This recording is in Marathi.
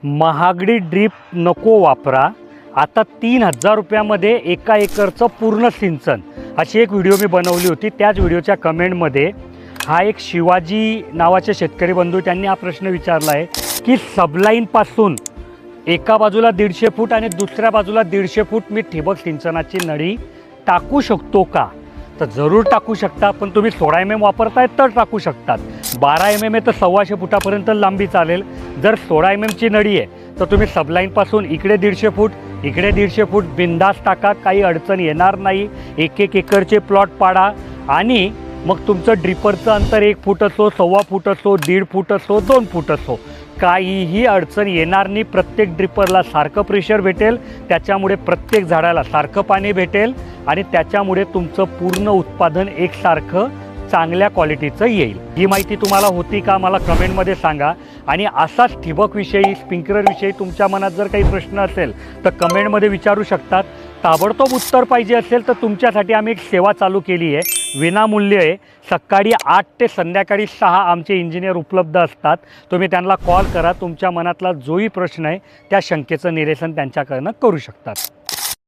महागडी ड्रीप नको वापरा, आता 3,000 रुपयामध्ये 1 एकरचं पूर्ण सिंचन, अशी एक व्हिडिओ मी बनवली होती। त्याच व्हिडिओच्या कमेंटमध्ये हा एक शिवाजी नावाचे शेतकरी बंधू त्यांनी हा प्रश्न विचारला आहे की सबलाईनपासून एका बाजूला 150 फूट आणि दुसऱ्या बाजूला 150 फूट मी ठिबक सिंचनाची नळी टाकू शकतो का? तर जरूर टाकू शकता, पण तुम्ही 16 mm वापरताय तर टाकू शकतात। 12 mm आहे तर 125 फुटापर्यंत लांबी चालेल। जर 16 mm ची नळी आहे तर तुम्ही सबलाईनपासून इकडे 150 फूट इकडे 150 फूट बिंदास टाका, काही अडचण येणार नाही। 1 एकरचे प्लॉट पाडा आणि मग तुमचं ड्रिपरचं अंतर 1 फूट असो, 1.25 फूट असो, 1.5 फूट असो, 2 फूट असो, काहीही अडचण येणार नाही। प्रत्येक ड्रिपरला सारखं प्रेशर भेटेल, त्याच्यामुळे प्रत्येक झाडाला सारखं पाणी भेटेल आणि त्याच्यामुळे तुमचं पूर्ण उत्पादन एकसारखं चांगल्या क्वालिटीचं येईल। ही माहिती तुम्हाला होती का मला कमेंटमध्ये सांगा। आणि असाच ठिबकविषयी स्प्रिंकलरविषयी तुमच्या मनात जर काही प्रश्न असेल तर कमेंटमध्ये विचारू शकतात। ताबडतोब उत्तर पाहिजे असेल तर तुमच्यासाठी आम्ही एक सेवा चालू केली आहे, विनामूल्य आहे। सकाळी 8 ते संध्याकाळी 6 आमचे इंजिनियर उपलब्ध असतात। तुम्ही त्यांना कॉल करा, तुमच्या मनातला जोही प्रश्न आहे त्या शंकेचं निरसन त्यांच्याकडनं करू शकतात।